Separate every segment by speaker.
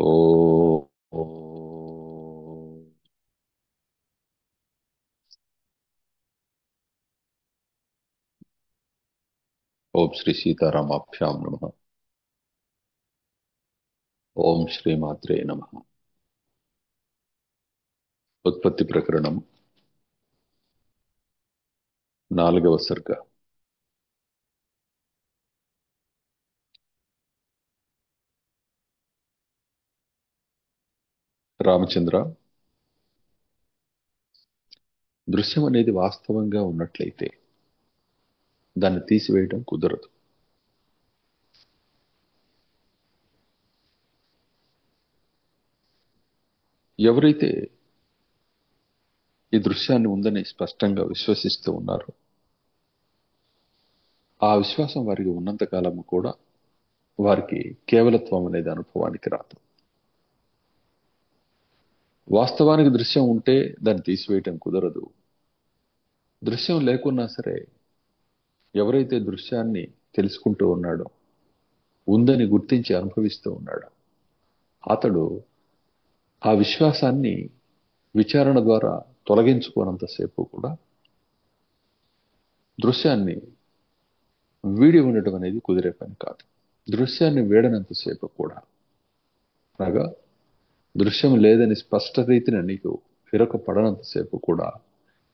Speaker 1: ఓ ఓ. ఓం శ్రీ సీతారామాభ్యాం నమ. ఓం శ్రీ మాత్రే నమ. ఉత్పత్తి ప్రకరణం 4వ సర్గ. రామచంద్ర, దృశ్యం అనేది వాస్తవంగా ఉన్నట్లయితే దాన్ని తీసివేయడం కుదరదు. ఎవరైతే ఈ దృశ్యాన్ని ఉందని స్పష్టంగా విశ్వసిస్తూ ఉన్నారో ఆ విశ్వాసం వారికి ఉన్నంత కాలము కూడా వారికి కేవలత్వం అనేది అనుభవానికి రాదు. వాస్తవానికి దృశ్యం ఉంటే దాన్ని తీసివేయటం కుదరదు. దృశ్యం లేకున్నా సరే ఎవరైతే దృశ్యాన్ని తెలుసుకుంటూ ఉన్నాడో, ఉందని గుర్తించి అనుభవిస్తూ ఉన్నాడో, అతడు ఆ విశ్వాసాన్ని విచారణ ద్వారా తొలగించుకోనంతసేపు కూడా దృశ్యాన్ని వీడి ఉండటం అనేది కుదిరే పని కాదు. దృశ్యాన్ని వీడనంతసేపు కూడా, అనగా దృశ్యం లేదని స్పష్ట రీతిని నీకు విరకపడనంతసేపు కూడా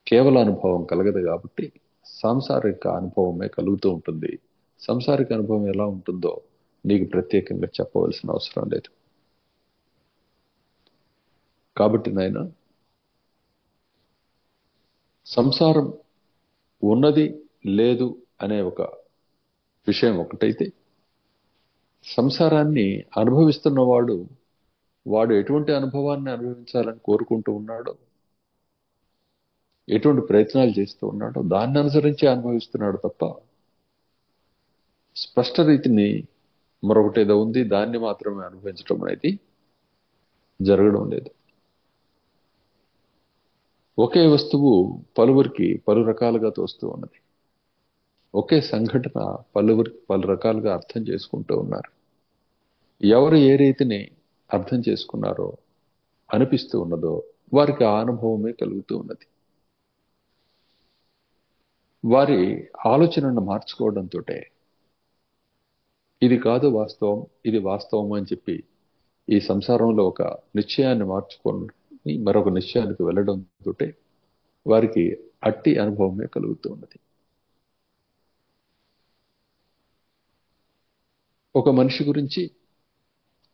Speaker 1: కేవల అనుభవం కలగదు. కాబట్టి సాంసారిక అనుభవమే కలుగుతూ ఉంటుంది. సంసారిక అనుభవం ఎలా ఉంటుందో నీకు ప్రత్యేకంగా చెప్పవలసిన అవసరం లేదు. కాబట్టి నాయన, సంసారం ఉన్నది లేదు అనే ఒక విషయం ఒకటైతే, సంసారాన్ని అనుభవిస్తున్నవాడు వాడు ఎటువంటి అనుభవాన్ని అనుభవించాలని కోరుకుంటూ ఉన్నాడో, ఎటువంటి ప్రయత్నాలు చేస్తూ ఉన్నాడో దాన్ని అనుసరించి అనుభవిస్తున్నాడు తప్ప స్పష్ట రీతిని మరొకటేదో ఉంది దాన్ని మాత్రమే అనుభవించడం అనేది జరగడం లేదు. ఒకే వస్తువు పలువురికి పలు రకాలుగా తోస్తూ ఉన్నది. ఒకే సంఘటన పలువురికి పలు రకాలుగా అర్థం చేసుకుంటూ ఉన్నారు. ఎవరు ఏ రీతిని అర్థం చేసుకున్నారో, అనిపిస్తూ ఉన్నదో వారికి ఆ అనుభవమే కలుగుతూ ఉన్నది. వారి ఆలోచనను మార్చుకోవడంతో ఇది కాదు వాస్తవం, ఇది వాస్తవం అని చెప్పి ఈ సంసారంలో ఒక నిశ్చయాన్ని మార్చుకొని మరొక నిశ్చయానికి వెళ్ళడంతో వారికి అట్టి అనుభవమే కలుగుతూ ఉన్నది. ఒక మనిషి గురించి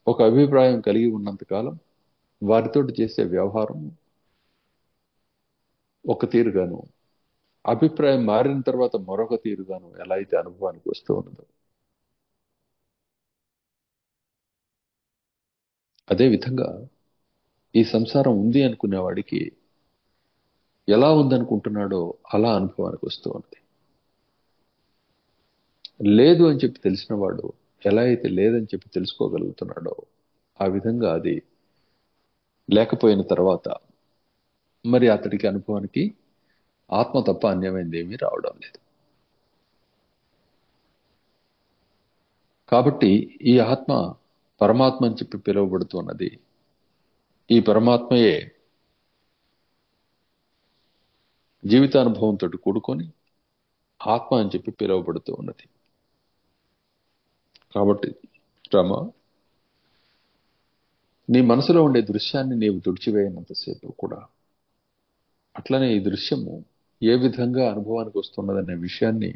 Speaker 1: ఒక అభిప్రాయం కలిగి ఉన్నంతకాలం వారితోటి చేసే వ్యవహారం ఒక తీరుగాను, అభిప్రాయం మారిన తర్వాత మరొక తీరుగాను ఎలా అయితే అనుభవానికి వస్తూ ఉన్నదో, అదేవిధంగా ఈ సంసారం ఉంది అనుకునేవాడికి ఎలా ఉందనుకుంటున్నాడో అలా అనుభవానికి వస్తూ ఉన్నది. లేదు అని చెప్పి తెలిసిన వాడు ఎలా అయితే లేదని చెప్పి తెలుసుకోగలుగుతున్నాడో ఆ విధంగా అది లేకపోయిన తర్వాత మరి అతడికి అనుభవానికి ఆత్మ తప్ప అన్యమైంది ఏమీ రావడం లేదు. కాబట్టి ఈ ఆత్మ పరమాత్మ అని చెప్పి పిలువబడుతున్నది. ఈ పరమాత్మయే జీవితానుభవంతో కూడుకొని ఆత్మ అని చెప్పి పిలువబడుతూ ఉన్నది. కాబట్టి రమ, నీ మనసులో ఉండే దృశ్యాన్ని నీవు తుడిచివేయనంతసేపు కూడా, అట్లనే ఈ దృశ్యము ఏ విధంగా అనుభవానికి వస్తున్నదనే విషయాన్ని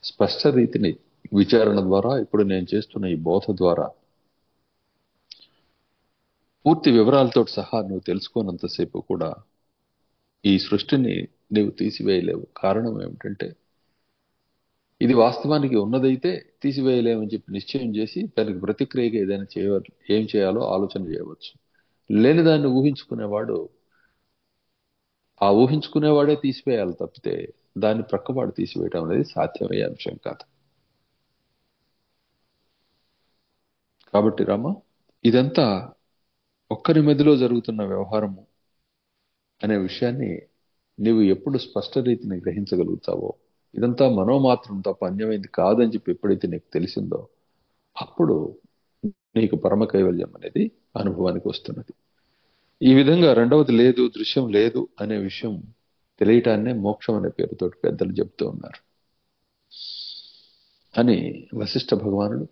Speaker 1: స్పష్ట రీతిని విచారణ ద్వారా, ఇప్పుడు నేను చేస్తున్న ఈ బోధ ద్వారా పూర్తి వివరాలతో సహా నువ్వు తెలుసుకోనంతసేపు కూడా ఈ సృష్టిని నీవు తీసివేయలేవు. కారణం ఏమిటంటే, ఇది వాస్తవానికి ఉన్నదైతే తీసివేయలేమని చెప్పి నిశ్చయం చేసి దానికి ప్రతిక్రియగా ఏదైనా చేయవచ్చు, ఏం చేయాలో ఆలోచన చేయవచ్చు. లేని దాన్ని ఊహించుకునేవాడు ఆ ఊహించుకునేవాడే తీసివేయాలి తప్పితే దాన్ని ప్రక్కవాడు తీసివేయడం అనేది సాధ్యమయ్యే అంశం కాదు. కాబట్టి రామ, ఇదంతా ఒక్కరి మధ్యలో జరుగుతున్న వ్యవహారము అనే విషయాన్ని నీవు ఎప్పుడు స్పష్ట రీతిని గ్రహించగలుగుతావో, ఇదంతా మనోమాత్రం తప్ప అన్యమైంది కాదని చెప్పి ఎప్పుడైతే నీకు తెలిసిందో అప్పుడు నీకు పరమ కైవల్యం అనేది అనుభవానికి వస్తున్నది. ఈ విధంగా రెండవది లేదు, దృశ్యం లేదు అనే విషయం తెలియటాన్నే మోక్షం అనే పేరుతో పెద్దలు చెప్తూ ఉన్నారు అని వశిష్ఠ భగవానుడు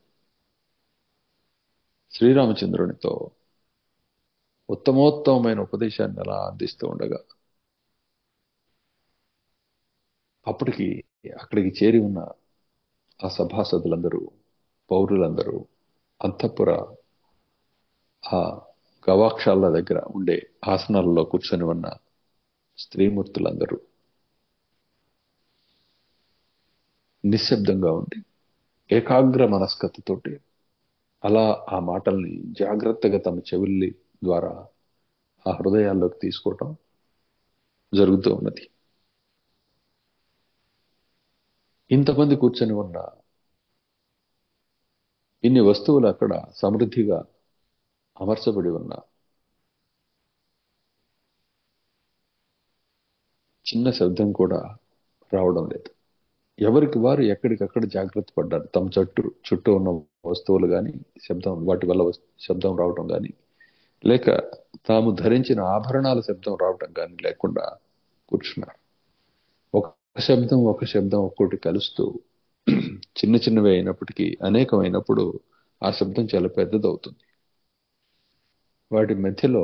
Speaker 1: శ్రీరామచంద్రునితో ఉత్తమోత్తమైన ఉపదేశాన్ని అలా అందిస్తూ ఉండగా అప్పటికి అక్కడికి చేరి ఉన్న ఆ సభాసదులందరూ, పౌరులందరూ, అంతఃపుర ఆ గవాక్షాల దగ్గర ఉండే ఆసనాలలో కూర్చొని ఉన్న స్త్రీమూర్తులందరూ నిశ్శబ్దంగా ఉండి ఏకాగ్ర మనస్కతతోటి అలా ఆ మాటల్ని జాగ్రత్తగా తమ చెవుల్లి ద్వారా ఆ హృదయాల్లోకి తీసుకోవటం జరుగుతూ ఉన్నది. ఇంతమంది కూర్చొని ఉన్న ఇన్ని వస్తువులు అక్కడ సమృద్ధిగా అమర్చబడి ఉన్న చిన్న శబ్దం కూడా రావడం లేదు. ఎవరికి వారు ఎక్కడికక్కడ జాగ్రత్త పడ్డారు. తమ చుట్టూ ఉన్న వస్తువులు కానీ శబ్దం, వాటి వల్ల శబ్దం రావడం కానీ, లేక తాము ధరించిన ఆభరణాల శబ్దం రావడం కానీ లేకుండా కూర్చున్నారు. ఒక శబ్దం ఒక్కోటి కలుస్తూ చిన్న చిన్నవి అయినప్పటికీ అనేకమైనప్పుడు ఆ శబ్దం చాలా పెద్దదవుతుంది. వాటి మధ్యలో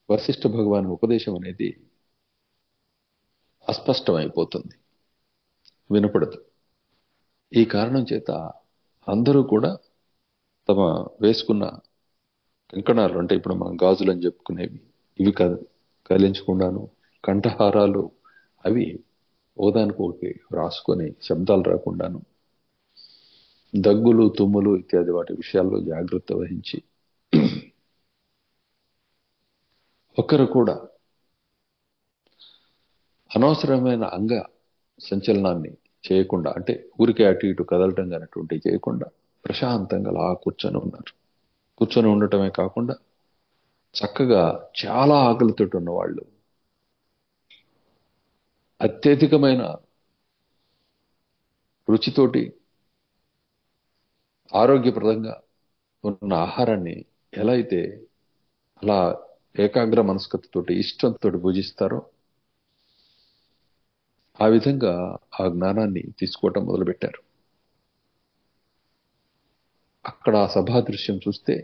Speaker 1: వశిష్ఠ భగవాన్ ఉపదేశం అనేది అస్పష్టమైపోతుంది, వినపడదు. ఈ కారణం చేత అందరూ కూడా తమ వేసుకున్న కంకణాలు, అంటే ఇప్పుడు మనం గాజులు అని చెప్పుకునేవి, ఇవి కదిలించకుండాను, కంఠహారాలు అవి ఒకదానికొకటి రాసుకొని శబ్దాలు రాకుండాను, దగ్గులు తుమ్ములు ఇత్యాది వాటి విషయాల్లో జాగ్రత్త వహించి ఒకరు కూడా అనవసరమైన అంగ సంచలనాన్ని చేయకుండా, అంటే ఊరికే అటు ఇటు కదలటం కానటువంటివి చేయకుండా ప్రశాంతంగా అలా కూర్చొని ఉండటమే కాకుండా చక్కగా చాలా ఆకలితో ఉన్నవాళ్ళు అత్యధికమైన రుచితోటి ఆరోగ్యప్రదంగా ఉన్న ఆహారాన్ని ఎలా అయితే అలా ఏకాగ్ర మనస్కతతోటి ఇష్టంతో భుజిస్తారో ఆ విధంగా ఆ జ్ఞానాన్ని తీసుకోవటం మొదలుపెట్టారు. అక్కడ ఆ సభా దృశ్యం చూస్తే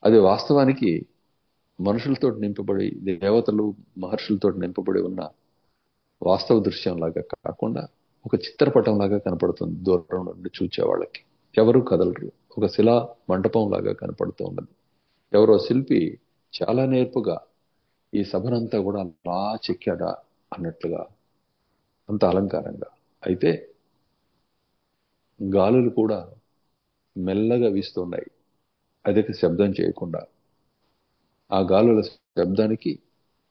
Speaker 1: అది వాస్తవానికి మనుషులతో నింపబడి, దేవతలు మహర్షులతో నింపబడి ఉన్న వాస్తవ దృశ్యం లాగా కాకుండా ఒక చిత్రపటం లాగా కనపడుతుంది దూరం నుండి చూచే వాళ్ళకి. ఎవరు కదలరు, ఒక శిలా మంటపం లాగా కనపడుతూ ఉన్నది. ఎవరో శిల్పి చాలా నేర్పుగా ఈ సభనంతా కూడా అలా చెక్కాడా అన్నట్లుగా, అంత అలంకారంగా. అయితే గాలులు కూడా మెల్లగా వీస్తున్నాయి, అధిక శబ్దం చేయకుండా. ఆ గాలుల శబ్దానికి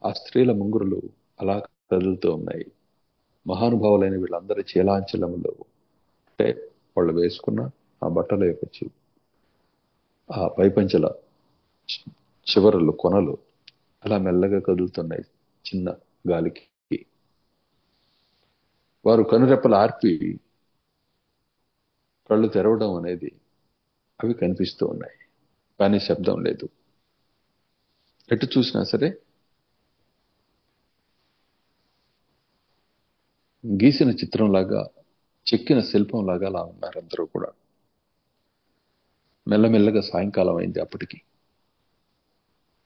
Speaker 1: ఆ స్త్రీల ముంగురులు అలా కదులుతూ ఉన్నాయి. మహానుభావులైన వీళ్ళందరి చీలాంచలములు, అంటే వాళ్ళు వేసుకున్న ఆ బట్టల యొక్క ఆ పైపంచల చివరలు, కొనలు అలా మెల్లగా కదులుతున్నాయి చిన్న గాలికి. వారు కనురెప్పలు ఆర్పి కళ్ళు తెరవడం అనేది అవి కనిపిస్తూ ఉన్నాయి, కానీ శబ్దం లేదు. ఎటు చూసినా సరే గీసిన చిత్రంలాగా, చెక్కిన శిల్పంలాగా అలా ఉన్నారు అందరూ కూడా. మెల్లమెల్లగా సాయంకాలం అయింది. అప్పటికి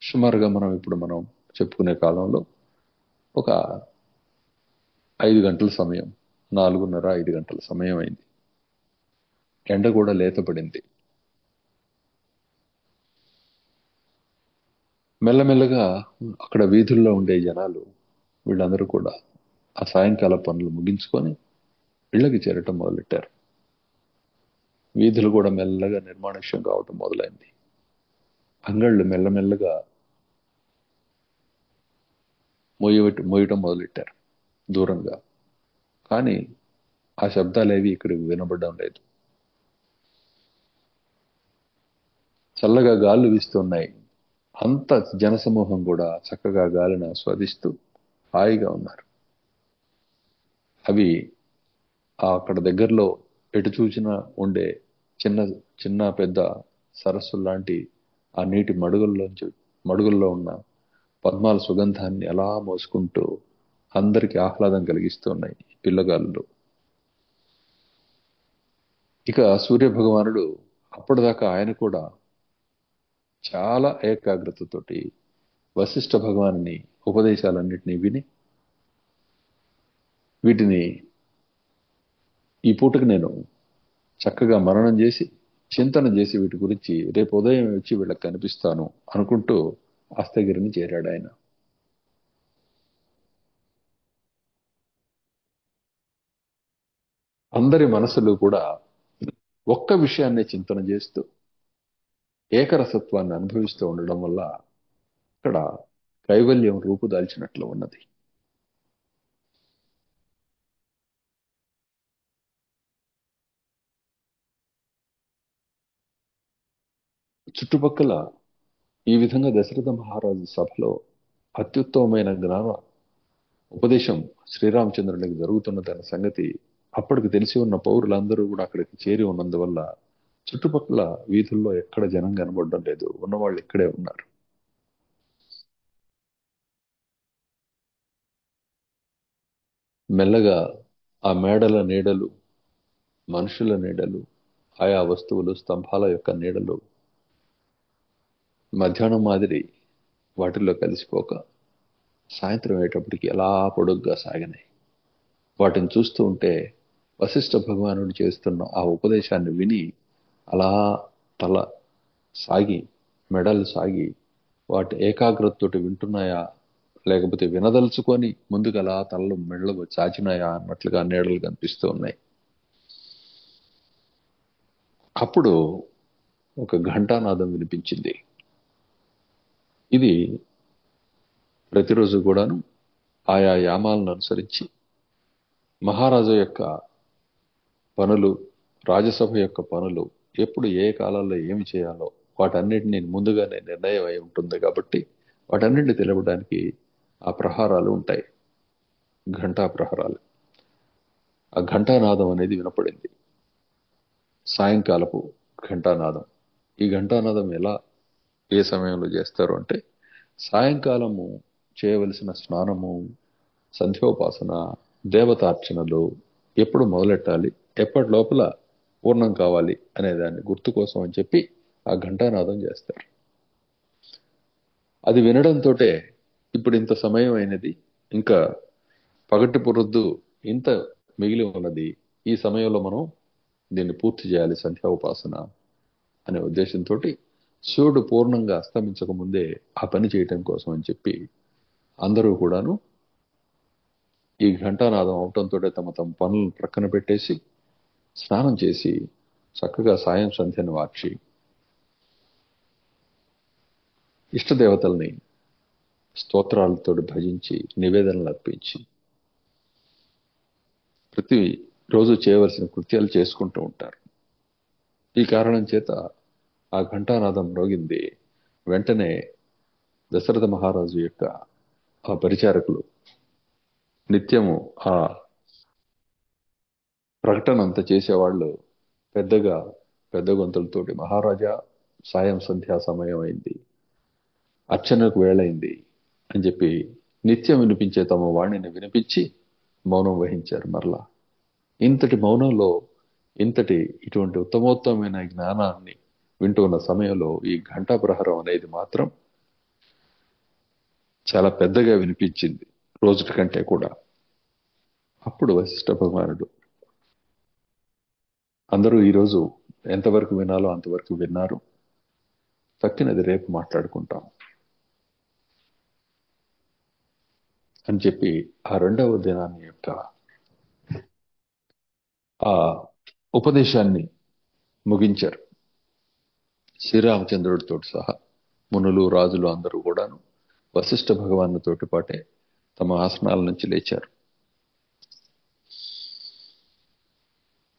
Speaker 1: సుమారుగా మనం చెప్పుకునే కాలంలో ఒక 5 గంటల సమయం, 4:30-5 గంటల సమయం అయింది. ఎండ కూడా లేతపడింది. మెల్లమెల్లగా అక్కడ వీధుల్లో ఉండే జనాలు వీళ్ళందరూ కూడా ఆ సాయంకాల పనులు ముగించుకొని ఇళ్ళకి చేరటం మొదలెట్టారు. వీధులు కూడా మెల్లగా నిర్మానుష్యం కావటం మొదలైంది. అంగళ్ళు మెల్లమెల్లగా మోయటం మొదలెట్టారు దూరంగా. కానీ ఆ శబ్దాలేవి ఇక్కడ వినబడడం లేదు. చల్లగా గాళ్ళు వీస్తున్నాయి. అంత జనసమూహం కూడా చక్కగా గాలిని ఆస్వాదిస్తూ హాయిగా ఉన్నారు. అవి అక్కడ దగ్గరలో ఎటు చూసినా ఉండే చిన్న చిన్న పెద్ద సరస్సు లాంటి ఆ నీటి మడుగుల్లో ఉన్న పద్మాల సుగంధాన్ని అలా మోసుకుంటూ అందరికీ ఆహ్లాదం కలిగిస్తున్నాయి ఈ పిల్లగాళ్ళు. ఇక సూర్య భగవానుడు అప్పటిదాకా ఆయన కూడా చాలా ఏకాగ్రతతోటి వశిష్ఠ భగవానుని ఉపదేశాలన్నింటినీ విని వీటిని ఈ పూటకు నేను చక్కగా మననం చేసి చింతన చేసి వీటి గురించి రేపు ఉదయం వచ్చి వీళ్ళకి కనిపిస్తాను అనుకుంటూ అస్తగిరిని చేరాడు ఆయన. అందరి మనసులు కూడా ఒక్క విషయాన్నే చింతన చేస్తూ ఏకరసత్వాన్ని అనుభవిస్తూ ఉండడం వల్ల ఇక్కడ కైవల్యం రూపుదాల్చినట్లు ఉన్నది. చుట్టుపక్కల ఈ విధంగా దశరథ మహారాజు సభలో అత్యుత్తమమైన జ్ఞాన ఉపదేశం శ్రీరామచంద్రునికి జరుగుతున్నదన్న సంగతి అప్పటికి తెలిసి ఉన్న పౌరులందరూ కూడా అక్కడికి చేరి ఉన్నందువల్ల చుట్టుపక్కల వీధుల్లో ఎక్కడ జనం కనబడడం లేదు, ఉన్నవాళ్ళు ఇక్కడే ఉన్నారు. మెల్లగా ఆ మేడల నీడలు, మనుషుల నీడలు, ఆయా వస్తువులు, స్తంభాల యొక్క నీడలు మధ్యాహ్నం మాదిరి వాటిల్లో కలిసిపోక సాయంత్రం అయ్యేటప్పటికి ఎలా పొడుగ్గా సాగినాయి. వాటిని చూస్తూ ఉంటే వశిష్ఠ భగవానుడు చేస్తున్న ఆ ఉపదేశాన్ని విని అలా తల సాగి, మెడలు సాగి వాటి ఏకాగ్రతతోటి వింటున్నాయా లేకపోతే వినదలుచుకొని ముందుకు అలా తలలు మెడలు చాచినాయా అన్నట్లుగా నీడలు కనిపిస్తూ ఉన్నాయి. అప్పుడు ఒక ఘంటానాదం వినిపించింది. ఇది ప్రతిరోజు కూడాను ఆయా యామాలను అనుసరించి మహారాజు యొక్క పనులు, రాజసభ యొక్క పనులు ఎప్పుడు ఏ కాలాల్లో ఏమి చేయాలో వాటన్నిటిని ముందుగానే నిర్ణయం అయి ఉంటుంది కాబట్టి వాటన్నిటిని తెలపడానికి ఆ ప్రహారాలు ఉంటాయి, ఘంటా ప్రహారాలు. ఆ ఘంటానాదం అనేది వినపడింది, సాయంకాలపు ఘంటానాదం. ఈ ఘంటానాదం ఎలా ఏ సమయంలో చేస్తారు అంటే సాయంకాలము చేయవలసిన స్నానము, సంధ్యోపాసన, దేవతార్చనలు ఎప్పుడు మొదలెట్టాలి, ఎప్పటి లోపల పూర్ణం కావాలి అనే దాన్ని గుర్తు కోసం అని చెప్పి ఆ ఘంటానాదం చేస్తారు. అది వినడంతో ఇప్పుడు ఇంత సమయం అయినది, ఇంకా పగటి పొరొద్దు ఇంత మిగిలి ఉన్నది, ఈ సమయంలో మనం దీన్ని పూర్తి చేయాలి సంధ్యా ఉపాసన అనే ఉద్దేశంతో శివుడు పూర్ణంగా అస్తమించక ముందే ఆ పని చేయటం కోసం అని చెప్పి అందరూ కూడాను ఈ ఘంటానాదం అవటంతో తమ తమ పనులను ప్రక్కన పెట్టేసి స్నానం చేసి చక్కగా సాయం సంధ్యను వార్చి ఇష్టదేవతల్ని స్తోత్రాలతో భజించి నివేదనలు అర్పించి ప్రతి రోజు చేయవలసిన కృత్యాలు చేసుకుంటూ ఉంటారు. ఈ కారణం చేత ఆ ఘంటానాదం మ్రోగింది. వెంటనే దశరథ మహారాజు యొక్క ఆ పరిచారకులు నిత్యము ఆ ప్రకటన అంతా చేసేవాళ్ళు పెద్ద గొంతులతోటి మహారాజా సాయం సంధ్యా సమయం అయింది, అర్చనకు వేళైంది అని చెప్పి నిత్యం వినిపించే తమ వాణిని వినిపించి మౌనం వహించారు. మరలా ఇంతటి మౌనంలో ఇటువంటి ఉత్తమోత్తమైన జ్ఞానాన్ని వింటున్న సమయంలో ఈ ఘంటా ప్రహరం అనేది మాత్రం చాలా పెద్దగా వినిపించింది, రోజుటి కంటే కూడా. అప్పుడు వశిష్ఠ భగవానుడు అందరూ ఈరోజు ఎంతవరకు వినాలో అంతవరకు విన్నారు, తక్కినది రేపు మాట్లాడుకుంటాం అని చెప్పి ఆ రెండవ దినాన్ని యొక్క ఆ ఉపదేశాన్ని ముగించారు. శ్రీరామచంద్రుడితో సహా మునులు, రాజులు అందరూ కూడాను వశిష్ఠ భగవానుతోటి పాటే తమ ఆసనాల నుంచి లేచారు.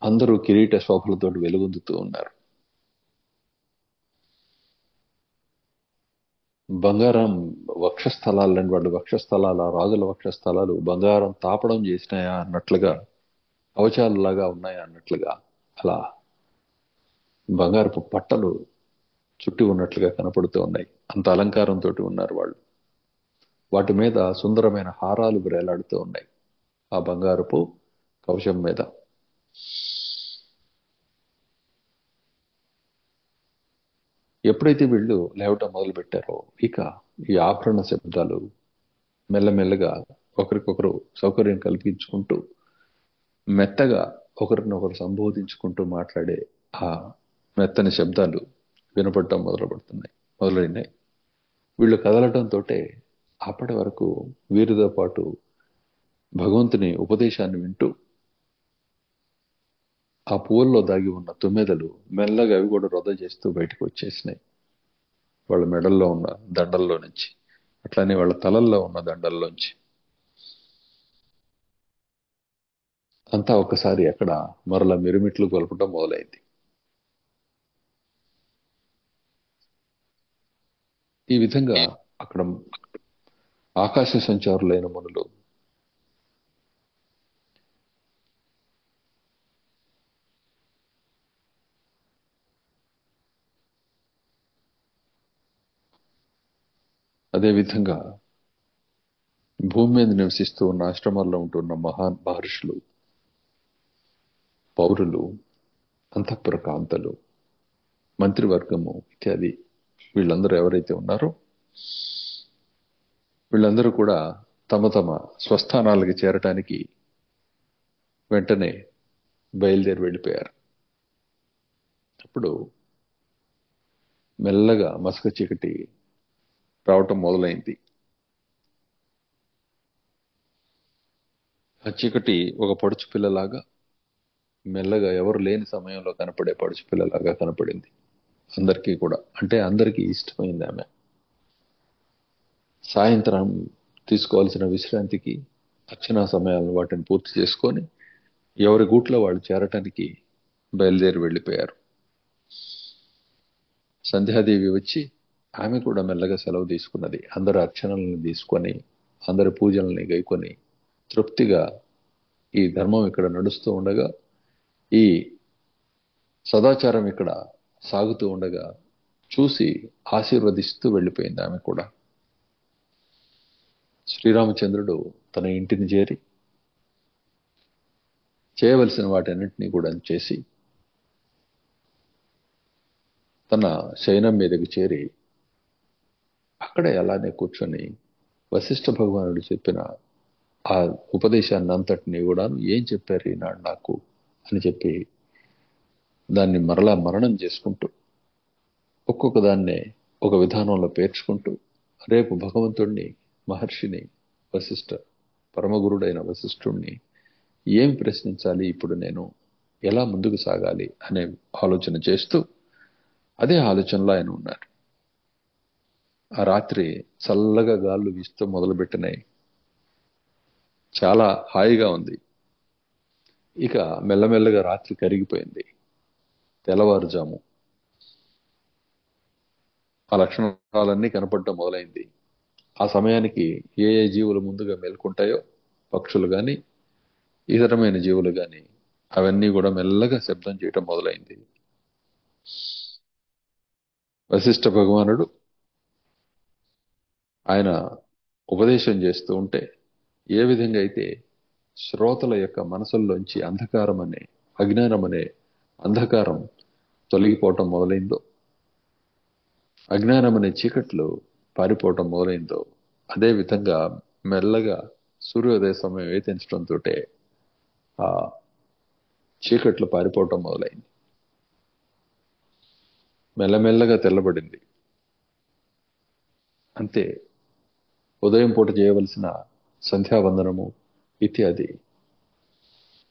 Speaker 1: అందరూ కిరీట శోభలతో వెలుగొందుతూ ఉన్నారు. బంగారం వక్షస్థలాలండి, వాళ్ళు వక్షస్థలాల రాజుల వక్షస్థలాలు బంగారం తాపడం చేసినాయా అన్నట్లుగా, కవచాలలాగా ఉన్నాయా అన్నట్లుగా అలా బంగారపు పట్టలు చుట్టి ఉన్నట్లుగా కనపడుతూ ఉన్నాయి. అంత అలంకారంతో ఉన్నారు వాళ్ళు. వాటి మీద సుందరమైన హారాలు వేలాడుతూ ఉన్నాయి ఆ బంగారపు కవచం మీద. ఎప్పుడైతే వీళ్ళు లేవటం మొదలు పెట్టారో ఇక ఈ ఆభరణ శబ్దాలు మెల్లమెల్లగా ఒకరికొకరు సౌకర్యం కల్పించుకుంటూ మెత్తగా ఒకరినొకరు సంబోధించుకుంటూ మాట్లాడే ఆ మెత్తని శబ్దాలు వినపడటం మొదలైనాయి. వీళ్ళు కదలటంతో అప్పటి వరకు వీరితో పాటు భగవంతుని ఉపదేశాన్ని వింటూ ఆ పువ్వుల్లో దాగి ఉన్న తుమ్మెదలు మెల్లగా అవి కూడా రొద చేస్తూ బయటకు వచ్చేసినాయి వాళ్ళ మెడల్లో ఉన్న దండల్లో నుంచి, అట్లానే వాళ్ళ తలల్లో ఉన్న దండల్లోంచి. అంతా ఒకసారి అక్కడ మరలా మిరుమిట్లు కొలపటం మొదలైంది. ఈ విధంగా అక్కడ ఆకాశ సంచారులైన మునులు అదేవిధంగా భూమి మీద నివసిస్తూ ఉన్న ఆశ్రమాల్లో ఉంటున్న మహర్షులు, పౌరులు, అంతఃపుర కాంతలు, మంత్రివర్గము ఇత్యాది వీళ్ళందరూ ఎవరైతే ఉన్నారో వీళ్ళందరూ కూడా తమ తమ స్వస్థానాలకి చేరటానికి వెంటనే బయలుదేరి వెళ్ళిపోయారు. అప్పుడు మెల్లగా మసక చీకటి రావటం మొదలైంది. ఆ చీకటి ఒక పడుచు పిల్లలాగా మెల్లగా ఎవరు లేని సమయంలో కనపడే పడుచు పిల్లలాగా కనపడింది అందరికీ కూడా. అంటే అందరికీ ఇష్టమైంది ఆమె. సాయంత్రం తీసుకోవాల్సిన విశ్రాంతికి అర్చనా సమయాలను వాటిని పూర్తి చేసుకొని ఎవరి గూట్లో వాళ్ళు చేరటానికి బయలుదేరి వెళ్ళిపోయారు. సంధ్యాదేవి వచ్చి ఆమె కూడా మెల్లగా సెలవు తీసుకున్నది. అందరు అర్చనలను తీసుకొని అందరి పూజల్ని గైకొని తృప్తిగా ఈ ధర్మం ఇక్కడ నడుస్తూ ఉండగా, ఈ సదాచారం ఇక్కడ సాగుతూ ఉండగా చూసి ఆశీర్వదిస్తూ వెళ్ళిపోయింది ఆమె కూడా. శ్రీరామచంద్రుడు తన ఇంటిని చేరి చేయవలసిన వాటన్నింటినీ కూడా చేసి తన శయనం మీదకి చేరి అక్కడే అలానే కూర్చొని వశిష్ఠ భగవానుడు చెప్పిన ఆ ఉపదేశాన్ని అంతటినీ కూడా ఏం చెప్పారు ఈనాడు నాకు అని చెప్పి దాన్ని మరలా మరణం చేసుకుంటూ ఒక్కొక్క దాన్నే ఒక విధానంలో పేర్చుకుంటూ రేపు భగవంతుణ్ణి, మహర్షిని, పరమగురుడైన వశిష్ఠుణ్ణి ఏం ప్రశ్నించాలి, ఇప్పుడు నేను ఎలా ముందుకు సాగాలి అనే ఆలోచన చేస్తూ అదే ఆలోచనలో ఆయన ఉన్నారు. ఆ రాత్రి చల్లగా గాళ్ళు వీస్తూ మొదలుపెట్టినాయి. చాలా హాయిగా ఉంది. ఇక మెల్లమెల్లగా రాత్రి కరిగిపోయింది. తెల్లవారుజాము ఆ లక్షణాలన్నీ కనపడటం మొదలైంది. ఆ సమయానికి ఏ ఏ జీవులు ముందుగా మేల్కొంటాయో, పక్షులు గాని ఇతరమైన జీవులు గాని అవన్నీ కూడా మెల్లగా శబ్దం చేయటం మొదలైంది. వశిష్ఠ భగవానుడు ఆయన ఉపదేశం చేస్తూ ఉంటే ఏ విధంగా అయితే శ్రోతల యొక్క మనసుల్లోంచి అజ్ఞానం అనే అంధకారం తొలగిపోవటం మొదలైందో, అజ్ఞానం అనే చీకట్లు పారిపోవటం మొదలైందో, అదే విధంగా మెల్లగా సూర్యోదయ సమయం ఏతించడంతో ఆ చీకట్లు పారిపోవటం మొదలైంది. మెల్లమెల్లగా తెల్లబడింది. అంతే. ఉదయం పూట చేయవలసిన సంధ్యావందనము ఇత్యాది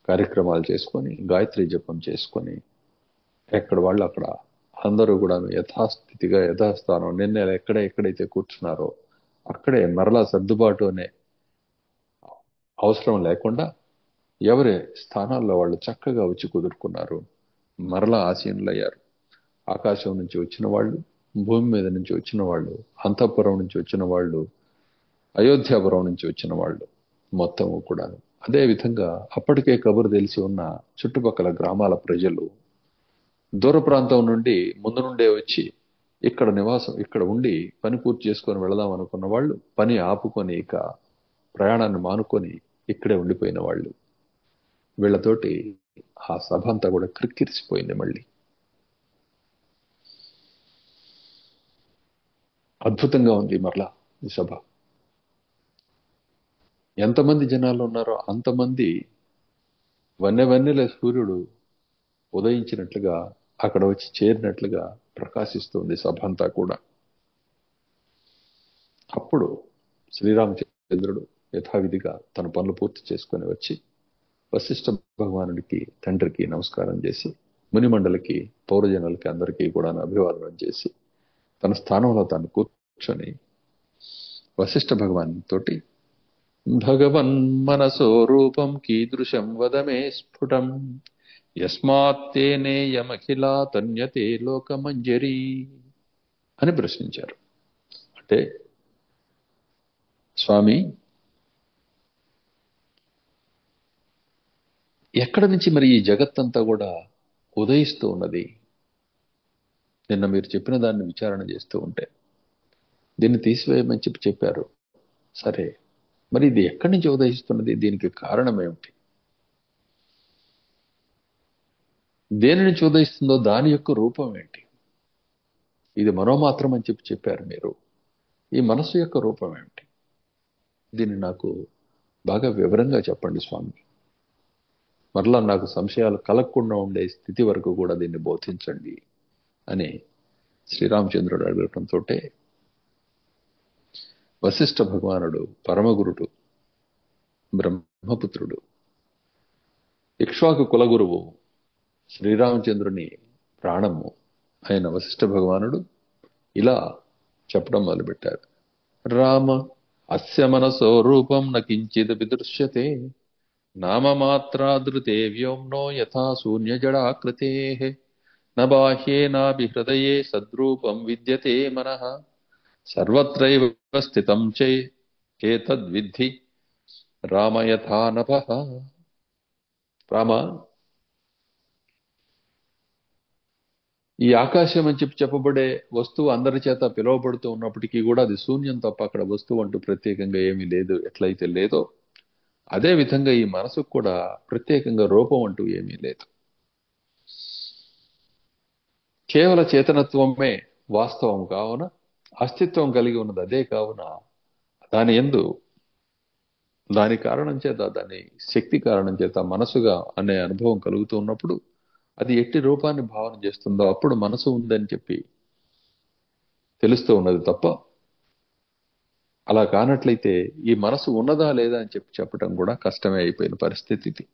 Speaker 1: కార్యక్రమాలు చేసుకొని గాయత్రి జపం చేసుకొని ఎక్కడ వాళ్ళు అక్కడ అందరూ కూడా యథాస్థితిగా యథాస్థానం నిన్న ఎక్కడైతే కూర్చున్నారో అక్కడే మరలా సర్దుబాటు అనే అవసరం లేకుండా ఎవరి స్థానాల్లో వాళ్ళు చక్కగా వచ్చి కుదురుకున్నారు. మరలా ఆసీనులయ్యారు. ఆకాశం నుంచి వచ్చిన వాళ్ళు, భూమి మీద నుంచి వచ్చిన వాళ్ళు, అంతఃపురం నుంచి వచ్చిన వాళ్ళు, అయోధ్యాపురం నుంచి వచ్చిన వాళ్ళు మొత్తము కూడా. అదే విధంగా అప్పటికే కబురు తెలిసి ఉన్న చుట్టుపక్కల గ్రామాల ప్రజలు దూర ప్రాంతం నుండి ముందు నుండే వచ్చి ఇక్కడ ఉండి పని పూర్తి చేసుకొని వెళదాం అనుకున్న వాళ్ళు పని ఆపుకొని ఇక ప్రయాణాన్ని మానుకొని ఇక్కడే ఉండిపోయిన వాళ్ళు, వీళ్ళతోటి ఆ సభ అంతా కూడా క్రిక్కిరిసిపోయింది. మళ్ళీ అద్భుతంగా ఉంది మరలా ఈ సభ. ఎంతమంది జనాలు ఉన్నారో అంతమంది వన్నెల సూర్యుడు ఉదయించినట్లుగా అక్కడ వచ్చి చేరినట్లుగా ప్రకాశిస్తుంది సభ అంతా కూడా. అప్పుడు శ్రీరామచంద్రుడు యథావిధిగా తన పనులు పూర్తి చేసుకొని వచ్చి వశిష్ఠ భగవానుడికి తండ్రికి నమస్కారం చేసి మునిమండలికి పౌరజనులకి అందరికీ కూడా అభివాదనం చేసి తన స్థానంలో తాను కూర్చొని వశిష్ఠ భగవాన్ తోటి భగవన్ మనసో రూపం కీదృశం వదమే స్ఫుటం యస్మాత్తేనేయమఖిలా తన్యతే లోకమంజరి అని ప్రశ్నించారు. అంటే స్వామి, ఎక్కడి నుంచి మరి ఈ జగత్తంతా కూడా ఉదయిస్తూ ఉన్నది? నిన్న మీరు చెప్పిన దాన్ని విచారణ చేస్తూ ఉంటే దీన్ని తీసివేయమని చెప్పారు. సరే, మరి ఇది ఎక్కడి నుంచి ఉదయిస్తున్నది? దీనికి కారణం ఏమిటి? దేని నుంచి ఉదయిస్తుందో దాని యొక్క రూపం ఏంటి? ఇది మనోమాత్రం అని చెప్పారు మీరు. ఈ మనసు యొక్క రూపం ఏమిటి? దీన్ని నాకు బాగా వివరంగా చెప్పండి స్వామి. మరలా నాకు సంశయాలు కలగకుండా ఉండే స్థితి వరకు కూడా దీన్ని బోధించండి అని శ్రీరామచంద్రుడు అడగటంతో వశిష్ఠ భగవానుడు పరమగురుడు, బ్రహ్మపుత్రుడు, ఇక్ష్వాకు కులగురువు, శ్రీరామచంద్రుని ప్రాణము అయిన వశిష్ఠ భగవానుడు ఇలా చెప్పడం మొదలుపెట్టారు. రామ అస్య మనసో రూపం న కించిదపి దృశ్యతే నామమాత్రాదృతే వ్యోమ్నో యథా శూన్యజడాకృతే న బాహ్యే నాభి హృదయే సద్రూపం విద్యతే మనః సర్వత్రైవ స్థితం చేతద్విద్ధి రామ యథా నభః. రామ, ఈ ఆకాశం అని చెప్పబడే వస్తువు అందరి చేత పిలువబడుతూ ఉన్నప్పటికీ కూడా అది శూన్యం తప్ప అక్కడ వస్తువు అంటూ ప్రత్యేకంగా ఏమీ లేదు. ఎట్లయితే లేదో అదే విధంగా ఈ మనసుకు కూడా ప్రత్యేకంగా రూపం అంటూ ఏమీ లేదు. కేవల చేతనత్వమే వాస్తవం కావున, అస్తిత్వం కలిగి ఉన్నది అదే కావున, దాని యందు దాని కారణం చేత, దాని శక్తి కారణం చేత మనసుగా అనే అనుభవం కలుగుతూ ఉన్నప్పుడు అది ఎట్టి రూపాన్ని భావన చేస్తుందో అప్పుడు మనసు ఉందని చెప్పి తెలుస్తూ ఉన్నది తప్ప, అలా కానట్లయితే ఈ మనసు ఉన్నదా లేదా అని చెప్పడం కూడా కష్టమే అయిపోయిన పరిస్థితి ఇది.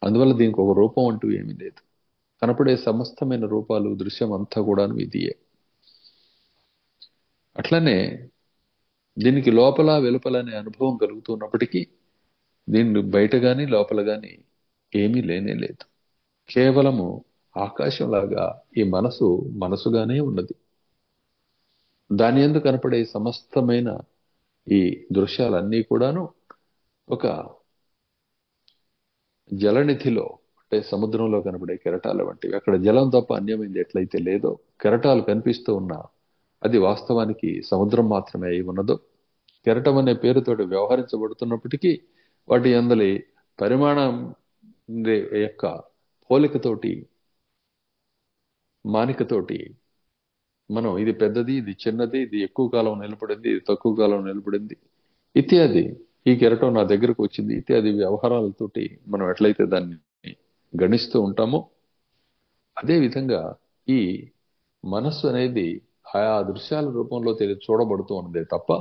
Speaker 1: అందువల్ల దీనికి ఒక రూపం అంటూ ఏమీ లేదు. కనపడే సమస్తమైన రూపాలు, దృశ్యం అంతా కూడాను ఇదియే. అట్లనే దీనికి లోపల వెలుపల అనే అనుభవం కలుగుతున్నప్పటికీ దీన్ని బయట గాని లోపల గాని ఏమీ లేనే లేదు. కేవలము ఆకాశంలాగా ఈ మనసు మనసుగానే ఉన్నది. దాని యందు కనపడే సమస్తమైన ఈ దృశ్యాలన్నీ కూడాను ఒక జలనిధిలో, అంటే సముద్రంలో కనపడే కెరటాల వంటివి. అక్కడ జలం తప్ప అన్యమైంది ఎట్లయితే లేదో, కెరటాలు కనిపిస్తూ ఉన్నా అది వాస్తవానికి సముద్రం మాత్రమే అయి ఉన్నదో, కెరటం అనే పేరుతోటి వ్యవహరించబడుతున్నప్పటికీ వాటి అందలి పరిమాణం యొక్క పోలికతోటి, మానికతోటి మనం ఇది పెద్దది, ఇది చిన్నది, ఇది ఎక్కువ కాలం నిలబడింది, ఇది తక్కువ కాలం నిలబడింది ఇత్యాది, ఈ కెరటం నా దగ్గరకు వచ్చింది ఇత్యాది వ్యవహారాలతోటి మనం ఎట్లయితే దాన్ని గణిస్తూ ఉంటామో అదే విధంగా ఈ మనస్సు అనేది ఆయా దృశ్యాల రూపంలో చూడబడుతూ ఉన్నదే తప్ప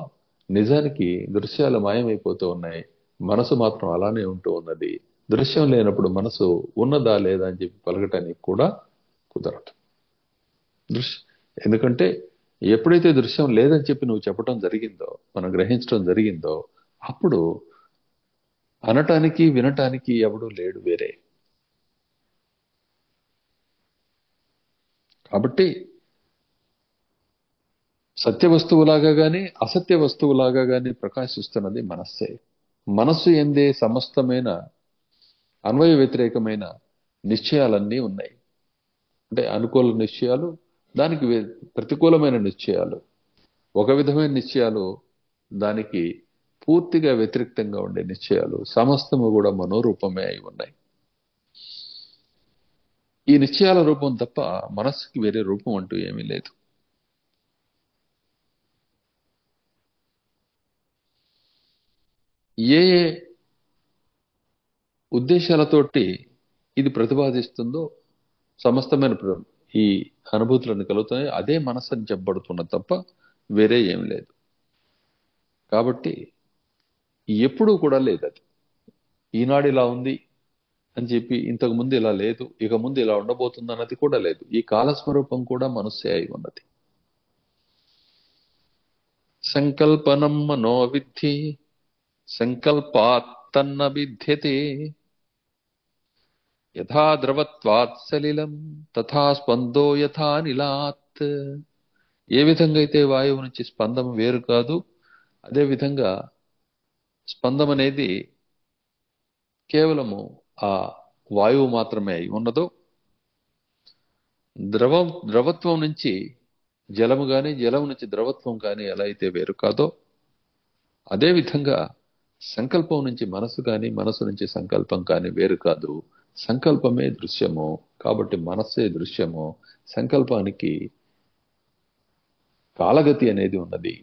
Speaker 1: నిజానికి దృశ్యాలు మాయమైపోతూ ఉన్నాయి. మనసు మాత్రం అలానే ఉంటూ ఉన్నది. దృశ్యం లేనప్పుడు మనసు ఉన్నదా లేదా అని చెప్పి పలకటానికి కూడా కుదరదు. ఎందుకంటే ఎప్పుడైతే దృశ్యం లేదని చెప్పి నువ్వు చెప్పడం జరిగిందో, మనం గ్రహించడం జరిగిందో, అప్పుడు అనటానికి వినటానికి ఎవడూ లేడు వేరే. కాబట్టి సత్య వస్తువులాగా గాని అసత్య వస్తువులాగా గాని ప్రకాశిస్తున్నది మనస్సే. మనస్సు ఎందే సమస్తమైన అన్వయ వ్యతిరేకమైన నిశ్చయాలన్నీ ఉన్నాయి. అంటే అనుకూల నిశ్చయాలు, దానికి ప్రతికూలమైన నిశ్చయాలు. ఒక విధమైన నిశ్చయాలు దానికి పూర్తిగా వ్యతిరేక్తంగా ఉండే నిశ్చయాలు, సమస్తము కూడా మనోరూపమే అయి ఉన్నాయి. ఈ నిశ్చయాల రూపం తప్ప మనస్సుకి వేరే రూపం అంటూ ఏమీ లేదు. ఏ ఏ ఉద్దేశాలతోటి ఇది ప్రతిపాదిస్తుందో సమస్తమైన ఈ అనుభూతులను కలుగుతున్నాయి, అదే మనస్సు అని చెప్పబడుతున్నది తప్ప వేరే ఏం లేదు. కాబట్టి ఎప్పుడూ కూడా లేదు అది. ఈనాడు ఇలా ఉంది అని చెప్పి ఇంతకు ముందు ఇలా లేదు, ఇక ముందు ఇలా ఉండబోతుంది అన్నది కూడా లేదు. ఈ కాలస్వరూపం కూడా మనస్సే అయి ఉన్నది. సంకల్పనం మనోవిద్ధి సంకల్పాత్తన్న విద్యతే యథా ద్రవత్వాత్ సలిలం తథా స్పందో యథా నిలాత్. ఏ విధంగా అయితే వాయువు నుంచి స్పందం వేరు కాదు, అదే విధంగా స్పందం అనేది కేవలము ఆ వాయువు మాత్రమే అయి ఉన్నదో, ద్రవత్వం నుంచి జలము కానీ, జలం నుంచి ద్రవత్వం కానీ ఎలా అయితే వేరు కాదో, అదే విధంగా సంకల్పం నుంచి మనసు కానీ, మనసు నుంచి సంకల్పం కానీ వేరు కాదు. సంకల్పమే దృశ్యము, కాబట్టి మనస్సే దృశ్యము. సంకల్పానికి కాలగతి అనేది ఉన్నది.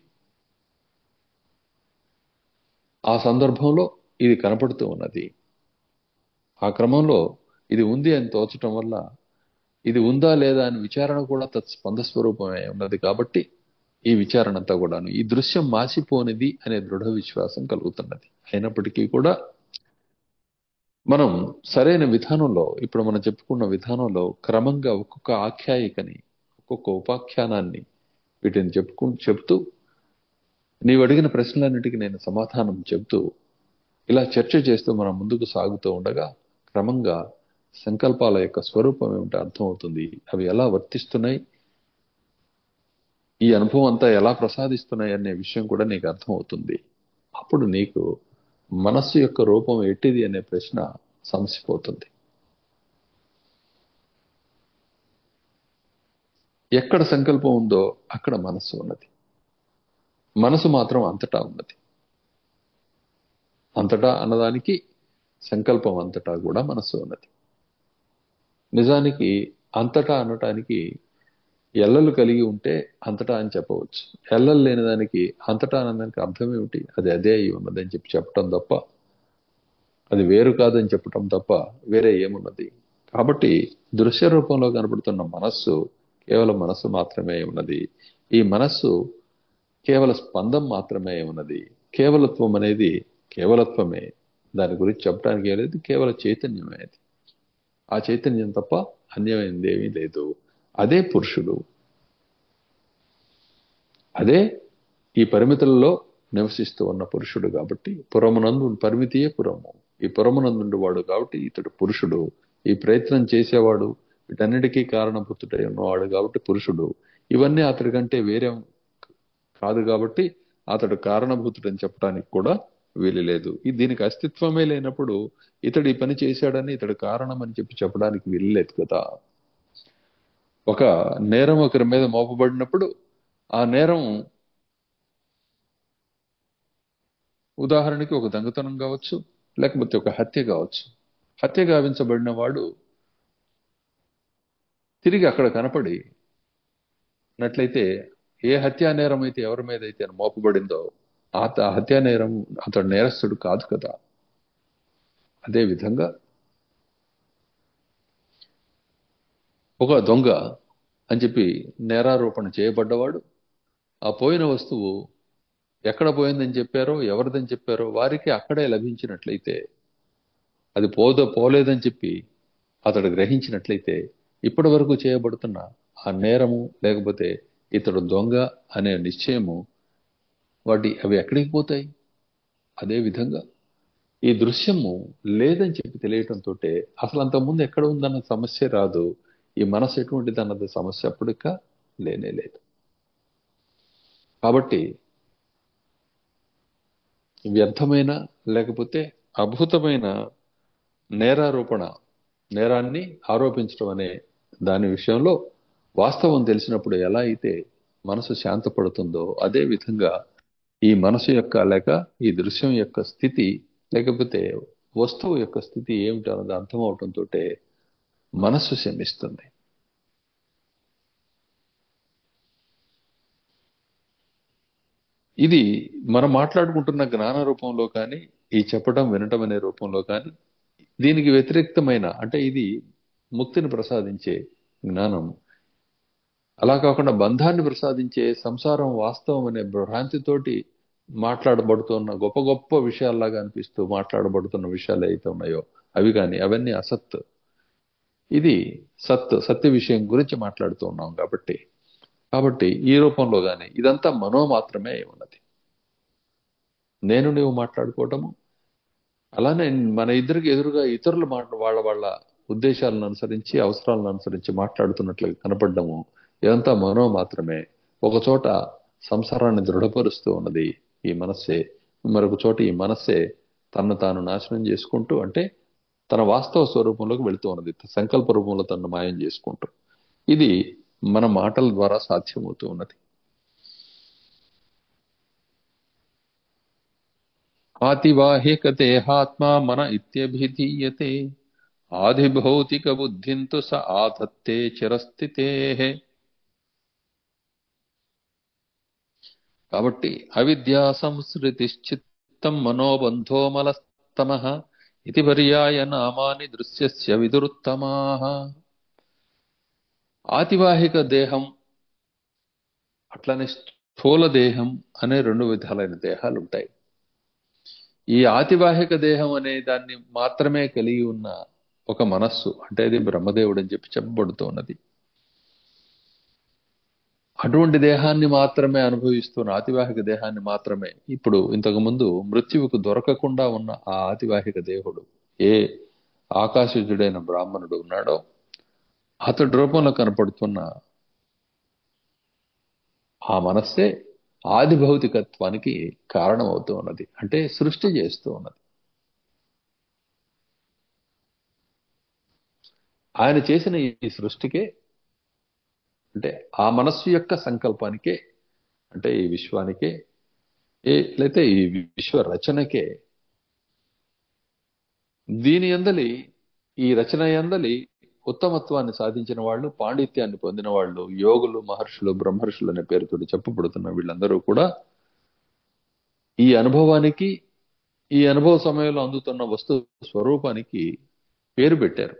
Speaker 1: ఆ సందర్భంలో ఇది కనపడుతూ ఉన్నది. ఆ క్రమంలో ఇది ఉంది అని తోచటం వల్ల ఇది ఉందా లేదా అని విచారణ కూడా తత్స్పంద స్వరూపమే ఉన్నది. కాబట్టి ఈ విచారణ అంతా కూడాను ఈ దృశ్యం మాసిపోనిది అనే దృఢ విశ్వాసం కలుగుతున్నది. అయినప్పటికీ కూడా మనం సరైన విధానంలో, ఇప్పుడు మనం చెప్పుకున్న విధానంలో క్రమంగా ఒక్కొక్క ఆఖ్యాయికని, ఒక్కొక్క ఉపాఖ్యానాన్ని వీటిని చెప్తూ నీవు అడిగిన ప్రశ్నలన్నిటికీ నేను సమాధానం చెబుతూ ఇలా చర్చ చేస్తూ మనం ముందుకు సాగుతూ ఉండగా క్రమంగా సంకల్పాల యొక్క స్వరూపం ఏమిటో అర్థమవుతుంది. అవి ఎలా వర్తిస్తున్నాయి, ఈ అనుభవం అంతా ఎలా ప్రసాదిస్తున్నాయి అనే విషయం కూడా నీకు అర్థమవుతుంది. అప్పుడు నీకు మనస్సు యొక్క రూపం ఎట్టిది అనే ప్రశ్న సమసిపోతుంది. ఎక్కడ సంకల్పం ఉందో అక్కడ మనస్సు ఉన్నది. మనసు మాత్రం అంతటా ఉన్నది. అంతటా అన్నదానికి సంకల్పం అంతటా కూడా మనస్సు ఉన్నది. నిజానికి అంతటా అనటానికి ఎల్లలు కలిగి ఉంటే అంతటా అని చెప్పవచ్చు. ఎల్లలు లేని దానికి అంతటా అన్నదానికి అర్థం ఏమిటి? అది అదే అయి ఉన్నదని చెప్పటం తప్ప, అది వేరు కాదని చెప్పటం తప్ప వేరే ఏమున్నది? కాబట్టి దృశ్య రూపంలో కనబడుతున్న మనస్సు కేవలం మనస్సు మాత్రమే ఉన్నది. ఈ మనస్సు కేవల స్పందం మాత్రమే ఉన్నది. కేవలత్వం అనేది కేవలత్వమే, దాని గురించి చెప్పడానికి ఏం లేదు, కేవల చైతన్యమే అది. ఆ చైతన్యం తప్ప అన్యమైనది ఏమీ లేదు. అదే పురుషుడు, అదే ఈ పరిమితులలో నివసిస్తూ ఉన్న పురుషుడు. కాబట్టి పురమునందు పరిమితియే పురము, ఈ పురమునందు వాడు కాబట్టి ఇతడు పురుషుడు. ఈ ప్రయత్నం చేసేవాడు, వీటన్నిటికీ కారణభూతుడై ఉన్నవాడు కాబట్టి పురుషుడు. ఇవన్నీ అతడి కంటే వేరే కాదు కాబట్టి అతడు కారణభూతుడని చెప్పడానికి కూడా వీలు లేదు. దీనికి అస్తిత్వమే లేనప్పుడు ఇతడు ఈ పని చేశాడని, ఇతడు కారణం అని చెప్పడానికి వీలు లేదు కదా. ఒక నేరం ఒకరి మీద మోపబడినప్పుడు ఆ నేరం ఉదాహరణకి ఒక దొంగతనం కావచ్చు, లేకపోతే ఒక హత్య కావచ్చు. హత్య గావించబడిన వాడు తిరిగి అక్కడ కనపడినట్లయితే ఏ హత్యా నేరం అయితే ఎవరి మీద అయితే మోపబడిందో ఆ హత్యా నేరం అతడు నేరస్తుడు కాదు కదా. అదే విధంగా ఒక దొంగ అని చెప్పి నేరారోపణ చేయబడ్డవాడు, ఆ పోయిన వస్తువు ఎక్కడ పోయిందని చెప్పారో, ఎవరిదని చెప్పారో వారికి అక్కడే లభించినట్లయితే, అది పోలేదని చెప్పి అతడు గ్రహించినట్లయితే, ఇప్పటి వరకు చేయబడుతున్న ఆ నేరము లేకపోతే ఇతడు దొంగ అనే నిశ్చయము అవి ఎక్కడికి పోతాయి? అదే విధంగా ఈ దృశ్యము లేదని చెప్పి తెలియటంతో అసలు అంతకుముందు ఎక్కడ ఉందన్న సమస్య రాదు. ఈ మనసు ఎటువంటిది అన్నది సమస్య అప్పటిక లేనే లేదు. కాబట్టి వ్యర్థమైన లేకపోతే అద్భుతమైన నేరాన్ని ఆరోపించడం అనే దాని విషయంలో వాస్తవం తెలిసినప్పుడు ఎలా అయితే మనసు శాంతపడుతుందో అదే విధంగా ఈ మనసు యొక్క లేక ఈ దృశ్యం యొక్క స్థితి లేకపోతే వస్తువు యొక్క స్థితి ఏమిటి అన్నది అర్థమవటంతో మనస్సు శమిస్తుంది. ఇది మనం మాట్లాడుకుంటున్న జ్ఞాన రూపంలో కానీ ఈ చెప్పటం వినటం అనే రూపంలో కానీ దీనికి వ్యతిరేక్తమైన అంటే ఇది ముక్తిని ప్రసాదించే జ్ఞానం. అలా కాకుండా బంధాన్ని ప్రసాదించే సంసారం వాస్తవం అనే భ్రాంతితోటి మాట్లాడబడుతున్న గొప్ప గొప్ప విషయాల్లాగా అనిపిస్తూ మాట్లాడబడుతున్న విషయాలు అయితే ఉన్నాయో అవి కానీ అవన్నీ అసత్. ఇది సత్య విషయం గురించి మాట్లాడుతూ ఉన్నాం కాబట్టి కాబట్టి ఈ రూపంలో గాని ఇదంతా మనో మాత్రమే అయి ఉన్నది. నేను నీవు మాట్లాడుకోవటము అలానే మన ఇద్దరికి ఎదురుగా ఇతరులు వాళ్ళ వాళ్ళ ఉద్దేశాలను అనుసరించి అవసరాలను అనుసరించి మాట్లాడుతున్నట్లు కనపడము ఇదంతా మనో మాత్రమే. ఒక చోట సంసారాన్ని దృఢపరుస్తూ ఉన్నది ఈ మనస్సే, మరొక చోట ఈ మనస్సే తనను తాను నాశనం చేసుకుంటూ అంటే తన వాస్తవ స్వరూపంలోకి వెళుతూ ఉన్నది, సంకల్ప రూపంలో తనను మాయం చేసుకుంటూ. ఇది మన మాటల ద్వారా సాధ్యమవుతూ ఉన్నది. ఆతివాహిక దేహాత్మ మన ఇత్యభిధీయతే ఆదిభౌతిక బుద్ధింతు స ఆధత్తే చిరస్థితే. కాబట్టి అవిద్యా సంసృతిశ్చిత్తం మనోబంధో మలస్తమః ఇది పర్యాయ నామాని దృశ్యస్య విదురుత్తమాః. ఆతివాహిక దేహం అట్లనే స్థూల దేహం అనే రెండు విధాలైన దేహాలు ఉంటాయి. ఈ ఆతివాహిక దేహం అనే దాన్ని మాత్రమే కలిగి ఉన్న ఒక మనస్సు అంటే అది బ్రహ్మదేవుడు అని చెప్పబడుతూ ఉన్నది. అటువంటి దేహాన్ని మాత్రమే అనుభవిస్తున్న ఆతివాహిక దేహాన్ని మాత్రమే ఇప్పుడు ఇంతకు ముందు మృత్యువుకు దొరకకుండా ఉన్న ఆ ఆతివాహిక దేహుడు ఏ ఆకాశజుడైన బ్రాహ్మణుడు ఉన్నాడో అతడి రూపంలో కనపడుతున్న ఆ మనస్సే ఆది భౌతికత్వానికి కారణమవుతూ ఉన్నది, అంటే సృష్టి చేస్తూ ఉన్నది. ఆయన చేసిన ఈ సృష్టికే అంటే ఆ మనస్సు యొక్క సంకల్పానికే అంటే ఈ విశ్వానికే లేకపోతే ఈ విశ్వ రచనకే దీని యందలి ఈ రచన యందలి ఉత్తమత్వాన్ని సాధించిన వాళ్ళు, పాండిత్యాన్ని పొందిన వాళ్ళు, యోగులు, మహర్షులు, బ్రహ్మర్షులు అనే పేరుతో చెప్పబడుతున్న వీళ్ళందరూ కూడా ఈ అనుభవానికి ఈ అనుభవ సమయంలో అందుతున్న వస్తు స్వరూపానికి పేరు పెట్టారు.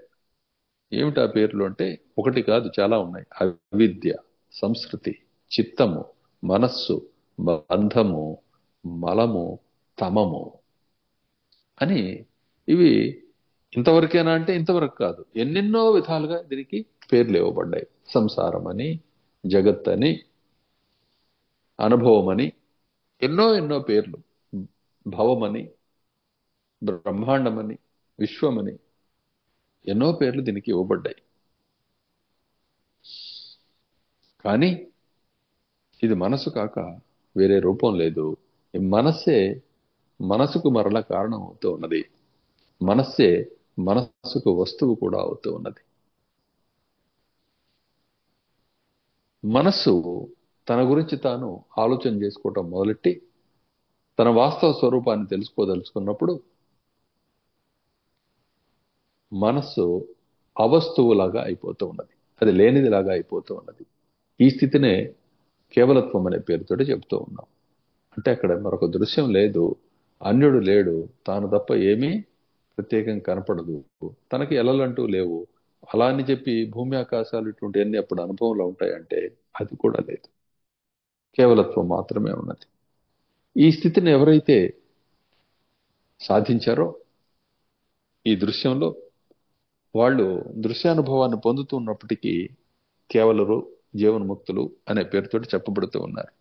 Speaker 1: ఏమిటి ఆ పేర్లు అంటే ఒకటి కాదు చాలా ఉన్నాయి. అవిద్య, సంస్కృతి, చిత్తము, మనస్సు, బంధము, మలము, తమము అని ఇవి ఇంతవరకేనా అంటే ఇంతవరకు కాదు, ఎన్నెన్నో విధాలుగా దీనికి పేర్లు ఇవ్వబడ్డాయి. సంసారం అని, జగత్ అని, అనుభవం అని ఎన్నో ఎన్నో పేర్లు, భవమని, బ్రహ్మాండమని, విశ్వమని ఎన్నో పేర్లు దీనికి ఇవ్వబడ్డాయి. కానీ ఇది మనసు కాక వేరే రూపం లేదు. ఈ మనస్సే మనసుకు మరల కారణం అవుతూ ఉన్నది. మనస్సే మనస్సుకు వస్తువు కూడా అవుతూ ఉన్నది. మనస్సు తన గురించి తాను ఆలోచన చేసుకోవటం మొదలెట్టి తన వాస్తవ స్వరూపాన్ని తెలుసుకోదలుచుకున్నప్పుడు మనస్సు అవస్తువులాగా అయిపోతూ ఉన్నది, అది లేనిదిలాగా అయిపోతూ ఉన్నది. ఈ స్థితినే కేవలత్వం అనే పేరుతోటి చెప్తూ ఉన్నాం. అంటే అక్కడ మరొక దృశ్యం లేదు, అన్యుడు లేడు, తాను తప్ప ఏమీ ప్రత్యేకం కనపడదు, తనకి ఎలలంటూ లేవు. అలా అని చెప్పి భూమి ఆకాశాలు ఇటువంటి అన్ని అప్పుడు అనుభవంలో ఉంటాయంటే అది కూడా లేదు, కేవలత్వం మాత్రమే ఉన్నది. ఈ స్థితిని ఎవరైతే సాధించారో ఈ దృశ్యంలో వాళ్ళు దృశ్యానుభవాన్ని పొందుతున్నప్పటికీ కేవలరు, జీవన్ముక్తులు అనే పేరుతోటి చెప్పబడుతూ ఉన్నారు.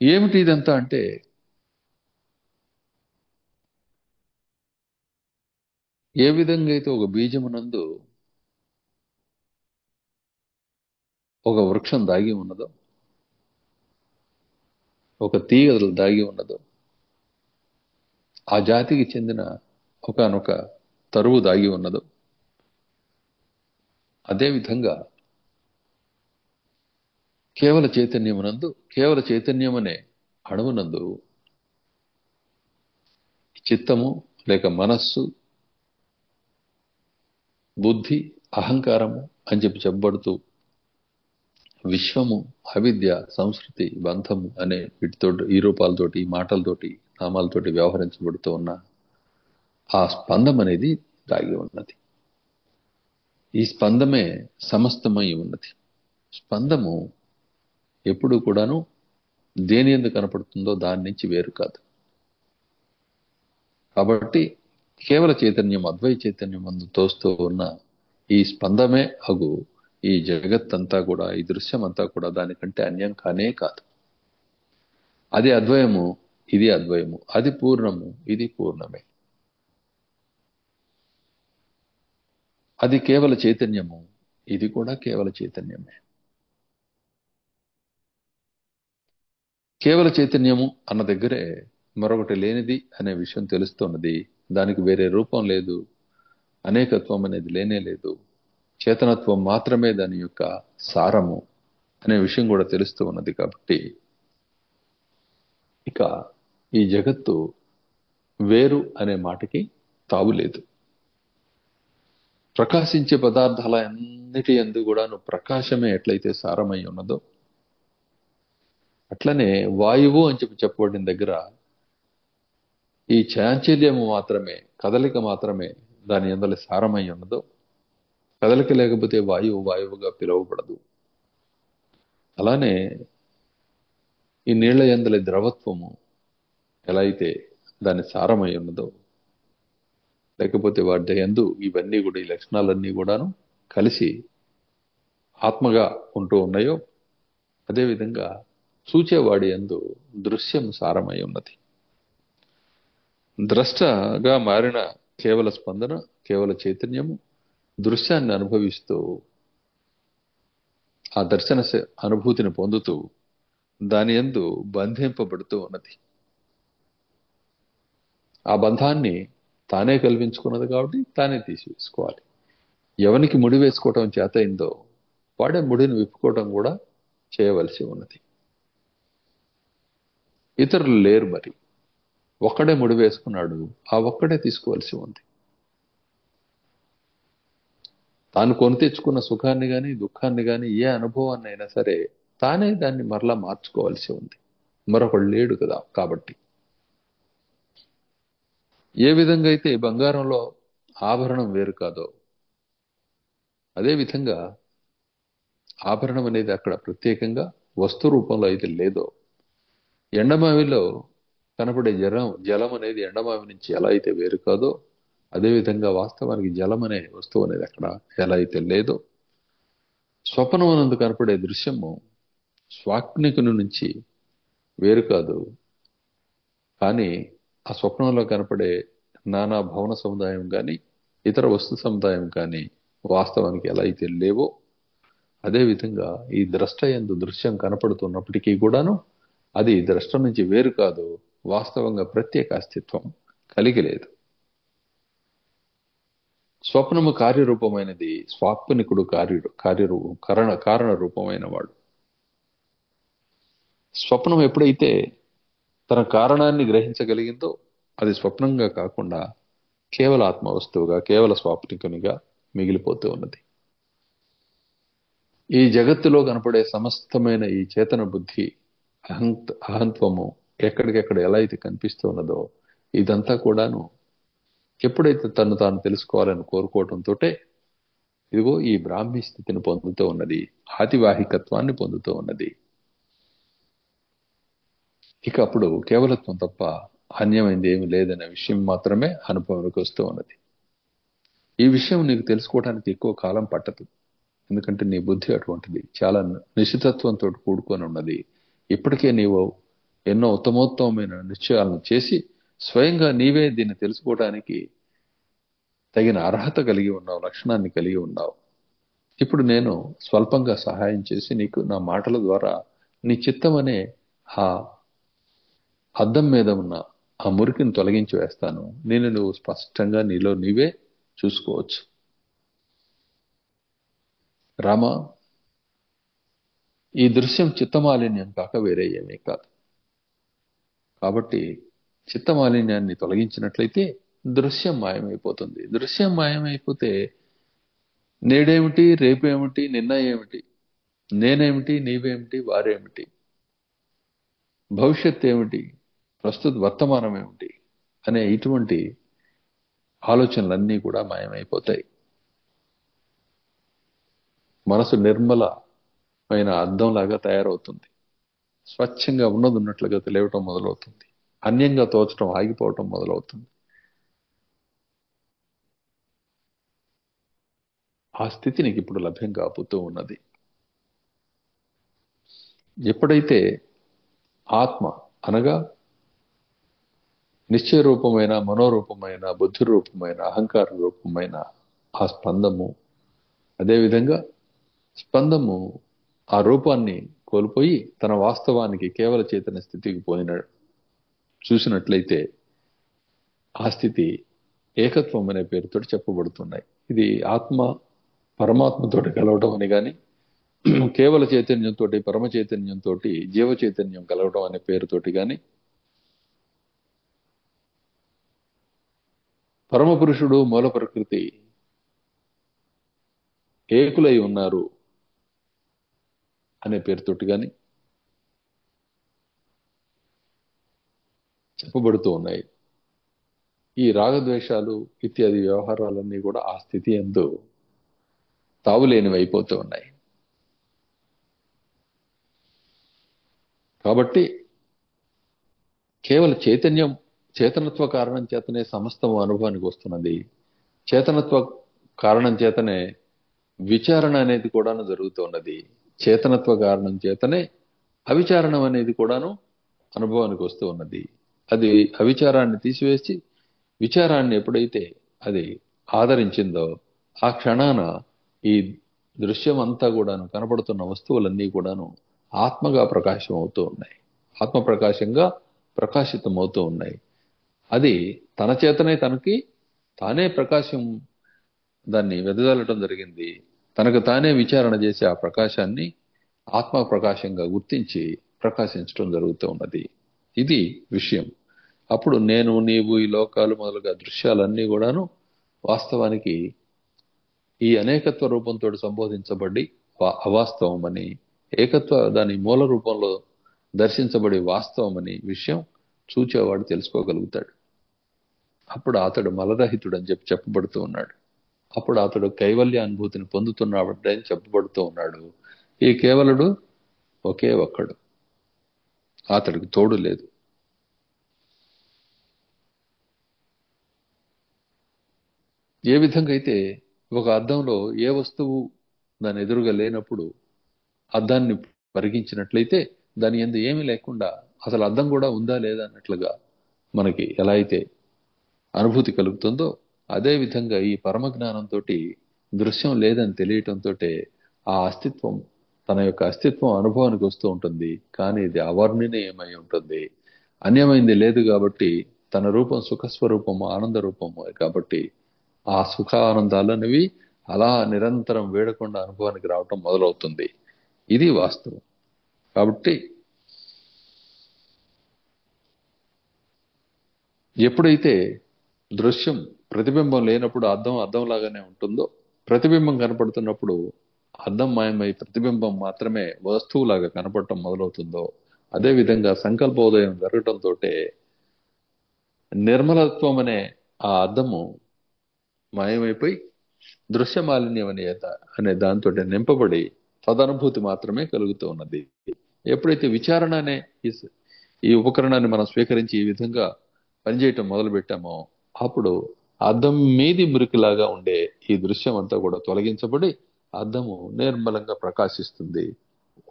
Speaker 1: ఏమిటి ఇదంతా అంటే ఏ విధంగా అయితే ఒక బీజమునందు ఒక వృక్షం దాగి ఉన్నదో, ఒక తీగ దాగి ఉన్నదో, ఆ జాతికి చెందిన ఒకనొక తరువు దాగి ఉన్నదో, అదేవిధంగా కేవల చైతన్యమునందు కేవల చైతన్యమనే అణువునందు చిత్తము లేక మనస్సు, బుద్ధి, అహంకారము అని చెప్పబడుతూ విశ్వము, అవిద్య, సంస్కృతి, బంధము అనే వీటితో ఈ రూపాలతోటి, ఈ మాటలతోటి, నామాలతోటి వ్యవహరించబడుతూ ఉన్న ఆ స్పందం అనేది దాగి ఉన్నది. ఈ స్పందమే సమస్తమై ఉన్నది. స్పందము ఎప్పుడు కూడాను దేని ఎందుకు కనపడుతుందో దాని నుంచి వేరు కాదు. కాబట్టి కేవల చైతన్యం, అద్వైత చైతన్యం అందు తోస్తూ ఉన్న ఈ స్పందమే అగు ఈ జగత్తంతా కూడా, ఈ దృశ్యం అంతా కూడా దానికంటే అన్యం కానే కాదు. అది అద్వయము, ఇది అద్వయము, అది పూర్ణము, ఇది పూర్ణమే. అది కేవల చైతన్యము, ఇది కూడా కేవల చైతన్యమే. కేవల చైతన్యము అన్న దగ్గరే మరొకటి లేనిది అనే విషయం తెలుస్తున్నది. దానికి వేరే రూపం లేదు, అనేకత్వం అనేది లేనే లేదు, చేతనత్వం మాత్రమే దాని యొక్క సారము అనే విషయం కూడా తెలుస్తూ ఉన్నది. కాబట్టి ఇక ఈ జగత్తు వేరు అనే మాటకి తావులేదు. ప్రకాశించే పదార్థాల అన్నిటి యందు కూడాను ప్రకాశమే ఎట్లయితే సారమై ఉన్నదో, అట్లనే వాయువు అని చెప్పబడిన దగ్గర ఈ చాంచల్యము మాత్రమే, కదలిక మాత్రమే దాని యందలి సారమై ఉన్నదో, కదలిక లేకపోతే వాయువు వాయువుగా పిలువబడదు. అలానే ఈ నీళ్ల యందలి ద్రవత్వము ఎలా అయితే దాని సారమై ఉన్నదో, లేకపోతే వాటి యందు ఇవన్నీ కూడా, ఈ లక్షణాలన్నీ కూడాను కలిసి ఆత్మగా ఉంటూ ఉన్నాయో, అదేవిధంగా చూచేవాడి యందు దృశ్యం సారమై ఉన్నది. ద్రష్టగా మారిన కేవల స్పందన, కేవల చైతన్యము దృశ్యాన్ని అనుభవిస్తూ, ఆ దర్శన అనుభూతిని పొందుతూ దాని యందు బంధింపబడుతూ ఉన్నది. ఆ బంధాన్ని తానే కల్పించుకున్నది కాబట్టి తానే తీసివేసుకోవాలి. ఎవనికి ముడి వేసుకోవటం చేత అయిందో వాడే ముడిని విప్పుకోవటం కూడా చేయవలసి ఉన్నది. ఇతరులు లేరు, మరి ఒక్కడే ముడి వేసుకున్నాడు, ఆ ఒక్కడే తీసుకోవలసి ఉంది. తాను కొని తెచ్చుకున్న సుఖాన్ని గాని, దుఃఖాన్ని గాని, ఏ అనుభవాన్ని అయినా సరే తానే దాన్ని మరలా మార్చుకోవాల్సి ఉంది. మరొకడు లేడు కదా. కాబట్టి ఏ విధంగా అయితే బంగారంలో ఆభరణం వేరు కాదో, అదే విధంగా ఆభరణం అనేది అక్కడ ప్రత్యేకంగా వస్తు రూపంలో అయితే లేదో, ఎండమావిలో కనపడే జలం అనేది ఎండమావి నుంచి ఎలా అయితే వేరు కాదో, అదేవిధంగా వాస్తవానికి జలం అనే వస్తువు అనేది అక్కడ ఎలా అయితే లేదో, స్వప్నమునందు కనపడే దృశ్యము స్వాప్నికుని నుంచి వేరు కాదు. కానీ ఆ స్వప్నంలో కనపడే నానా భవన సముదాయం కానీ, ఇతర వస్తు సముదాయం కానీ వాస్తవానికి ఎలా అయితే లేవో, అదేవిధంగా ఈ ద్రష్ట యందు దృశ్యం కనపడుతున్నప్పటికీ కూడాను అది ద్రష్ట నుంచి వేరు కాదు, వాస్తవంగా ప్రత్యేక అస్తిత్వం కలిగి లేదు. స్వప్నము కార్యరూపమైనది, స్వాప్నికుడు కారణ రూపమైన వాడు. స్వప్నం ఎప్పుడైతే తన కారణాన్ని గ్రహించగలిగిందో అది స్వప్నంగా కాకుండా కేవల ఆత్మ వస్తువుగా, కేవల స్వాప్నికునిగా మిగిలిపోతూ ఉన్నది. ఈ జగత్తులో కనపడే సమస్తమైన ఈ చేతన బుద్ధి, అహంత్వము ఎక్కడికెక్కడ ఎలా అయితే కనిపిస్తూ ఉన్నదో, ఇదంతా కూడాను ఎప్పుడైతే తను తాను తెలుసుకోవాలని కోరుకోవటంతో ఇదిగో ఈ బ్రాహ్మీ స్థితిని పొందుతూ ఉన్నది, ఆతివాహికత్వాన్ని పొందుతూ ఉన్నది. ఇక అప్పుడు కేవలత్వం తప్ప అన్యమైంది ఏమి లేదనే విషయం మాత్రమే అనుభవంలోకి వస్తూ ఉన్నది. ఈ విషయం నీకు తెలుసుకోవడానికి ఎక్కువ కాలం పట్టదు. ఎందుకంటే నీ బుద్ధి అటువంటిది, చాలా నిశ్చితత్వంతో కూడుకొని ఉన్నది. ఇప్పటికే నీవు ఎన్నో ఉత్తమోత్తమైన నిశ్చయాలను చేసి స్వయంగా నీవే దీన్ని తెలుసుకోవడానికి తగిన అర్హత కలిగి ఉన్నావు, లక్షణాన్ని కలిగి ఉన్నావు. ఇప్పుడు నేను స్వల్పంగా సహాయం చేసి నీకు నా మాటల ద్వారా నీ చిత్తం అనే ఆ అద్దం మీద ఉన్న ఆ మురికిని తొలగించి వేస్తాను. నువ్వు స్పష్టంగా నీలో నీవే చూసుకోవచ్చు. రామ, ఈ దృశ్యం చిత్తమాలిన్యం కాక వేరే ఏమీ కాదు. కాబట్టి చిత్తమాలిన్యాన్ని తొలగించినట్లయితే దృశ్యం మాయమైపోతుంది. దృశ్యం మాయమైపోతే నేడేమిటి, రేపేమిటి, నిన్న ఏమిటి, నేనేమిటి, నీవేమిటి, వారేమిటి, భవిష్యత్ ఏమిటి, ప్రస్తుత వర్తమానం ఏమిటి అనే ఇటువంటి ఆలోచనలన్నీ కూడా మాయమైపోతాయి. మనసు నిర్మలమైన అద్దంలాగా తయారవుతుంది. స్వచ్ఛంగా ఉన్నది ఉన్నట్లుగా తెలియటం మొదలవుతుంది. అన్యంగా తోచడం ఆగిపోవటం మొదలవుతుంది. ఆ స్థితి నీకు ఇప్పుడు లభ్యం కాబోతూ ఉన్నది. ఎప్పుడైతే ఆత్మ అనగా నిశ్చయ రూపమైన, మనోరూపమైన, బుద్ధి రూపమైన, అహంకార రూపమైన ఆ స్పందము, అదేవిధంగా స్పందము ఆ రూపాన్ని కోల్పోయి తన వాస్తవానికి కేవల చైతన్య స్థితికి పోయిన చూసినట్లయితే ఆ స్థితి ఏకత్వం అనే పేరుతో చెప్పబడుతున్నాయి. ఇది ఆత్మ పరమాత్మతోటి కలవటం అని కానీ, కేవల చైతన్యంతో పరమ చైతన్యంతో జీవ చైతన్యం కలవటం అనే పేరుతోటి కానీ, పరమ పురుషుడు మూల ప్రకృతి ఏకులై ఉన్నారు అనే పేరుతోటి కానీ చెప్పబడుతూ ఉన్నాయి. ఈ రాగద్వేషాలు ఇత్యాది వ్యవహారాలన్నీ కూడా ఆ స్థితి యందు తావులేనివి అయిపోతూ ఉన్నాయి. కాబట్టి కేవలం చేతనత్వ కారణం చేతనే సమస్తము అనుభవానికి వస్తున్నది. చేతనత్వ కారణం చేతనే విచారణ అనేది కూడాను జరుగుతున్నది. చేతనత్వ కారణం చేతనే అవిచారణం అనేది కూడాను అనుభవానికి వస్తూ ఉన్నది. అది అవిచారాన్ని తీసివేసి విచారాన్ని ఎప్పుడైతే అది ఆదరించిందో ఆ క్షణాన ఈ దృశ్యం అంతా కూడాను, కనపడుతున్న వస్తువులన్నీ కూడాను ఆత్మగా ప్రకాశం అవుతూ ఉన్నాయి. ఆత్మ ప్రకాశంగా ప్రకాశితం అవుతూ ఉన్నాయి. అది తన చేతనే తనకి తానే ప్రకాశం దాన్ని వెదజల్లటం జరిగింది. తనకు తానే విచారణ చేసి ఆ ప్రకాశాన్ని ఆత్మ ప్రకాశంగా గుర్తించి ప్రకాశించడం జరుగుతూ ఉన్నది. ఇది విషయం. అప్పుడు నేను, నీవు, ఈ లోకాలు మొదలుగా దృశ్యాలన్నీ కూడాను వాస్తవానికి ఈ అనేకత్వ రూపంతో సంబోధించబడి అవాస్తవం అని, ఏకత్వ దాని మూల రూపంలో దర్శించబడి వాస్తవం అని విషయం చూచేవాడు తెలుసుకోగలుగుతాడు. అప్పుడు అతడు మలరహితుడు అని చెప్పబడుతూ ఉన్నాడు. అప్పుడు అతడు కైవల్య అనుభూతిని పొందుతున్నాడు అని చెప్పబడుతూ ఉన్నాడు. ఈ కేవలుడు ఒకే ఒక్కడు, అతడికి తోడు లేదు. ఏ విధంగా అయితే ఒక అద్దంలో ఏ వస్తువు దాని ఎదురుగా లేనప్పుడు అద్దాన్ని పరిగించినట్లయితే దాని యందు ఏమీ లేకుండా అసలు అద్దం కూడా ఉందా లేదా అన్నట్లుగా మనకి ఎలా అయితే అనుభూతి కలుగుతుందో, అదే విధంగా ఈ పరమ జ్ఞానంతో దృశ్యం లేదని తెలియటంతో ఆ అస్తిత్వం, తన యొక్క అస్తిత్వం అనుభవానికి వస్తూ ఉంటుంది. కానీ ఇది అవర్ణనీయమై ఉంటుంది. అన్యమైంది లేదు కాబట్టి తన రూపం సుఖస్వరూపము, ఆనంద రూపము కాబట్టి ఆ సుఖ ఆనందాలు అనేవి అలా నిరంతరం వేడకుండా అనుభవానికి రావటం మొదలవుతుంది. ఇది వాస్తవం. కాబట్టి ఎప్పుడైతే దృశ్యం ప్రతిబింబం లేనప్పుడు అద్దం అద్దంలాగానే ఉంటుందో, ప్రతిబింబం కనపడుతున్నప్పుడు అద్దం మాయమై ప్రతిబింబం మాత్రమే వస్తువులాగా కనపడటం మొదలవుతుందో, అదేవిధంగా సంకల్పోదయం జరగటంతో నిర్మలత్వం అనే ఆ అద్దము మాయమైపోయి దృశ్య మాలిన్యం అనే దాంతో నింపబడి తదనుభూతి మాత్రమే కలుగుతూ ఉన్నది. ఎప్పుడైతే విచారణ అనే ఈ ఉపకరణాన్ని మనం స్వీకరించి ఈ విధంగా పనిచేయటం మొదలు పెట్టామో, అప్పుడు అద్దం మీది మురికిలాగా ఉండే ఈ దృశ్యం అంతా కూడా తొలగించబడి అద్దము నిర్మలంగా ప్రకాశిస్తుంది.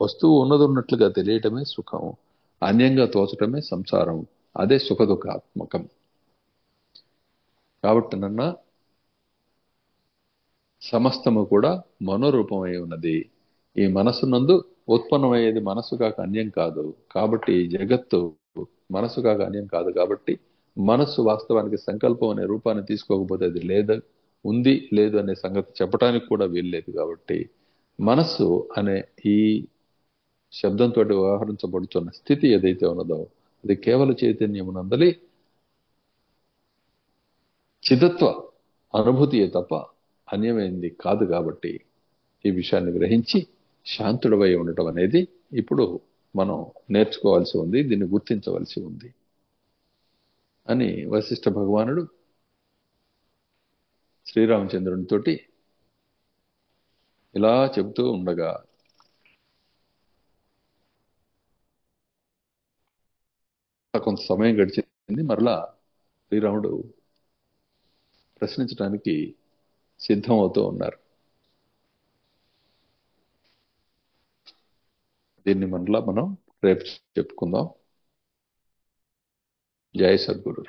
Speaker 1: వస్తువు ఉన్నట్లుగా తెలియటమే సుఖం, అన్యంగా తోచటమే సంసారం. అదే సుఖ దుఃఖాత్మకం. కాబట్టి నన్న సమస్తము కూడా మనోరూపమై ఉన్నది. ఈ మనస్సునందు ఉత్పన్నమయ్యేది మనస్సు కాక అన్యం కాదు. కాబట్టి జగత్తు మనస్సు కాక అన్యం కాదు. కాబట్టి మనస్సు వాస్తవానికి సంకల్పం అనే రూపాన్ని తీసుకోకపోతే అది ఉంది లేదు అనే సంగతి చెప్పడానికి కూడా వీల్లేదు. కాబట్టి మనస్సు అనే ఈ శబ్దంతో వ్యవహరించబడుతున్న స్థితి ఏదైతే ఉన్నదో అది కేవల చైతన్యమునందలి చిదత్వ అనుభూతియే తప్ప అన్యమైంది కాదు. కాబట్టి ఈ విషయాన్ని గ్రహించి శాంతుడవై ఉండటం అనేది ఇప్పుడు మనం నేర్చుకోవాల్సి ఉంది, దీన్ని గుర్తించవలసి ఉంది అని వశిష్ఠ భగవానుడు శ్రీరామచంద్రునితోటి ఇలా చెబుతూ ఉండగా కొంత సమయం గడిచింది. మరలా శ్రీరాముడు ప్రశ్నించడానికి సిద్ధం అవుతూ ఉన్నారు. దీన్ని మరలా మనం రేపు చెప్పుకుందాం. జై సద్గురు.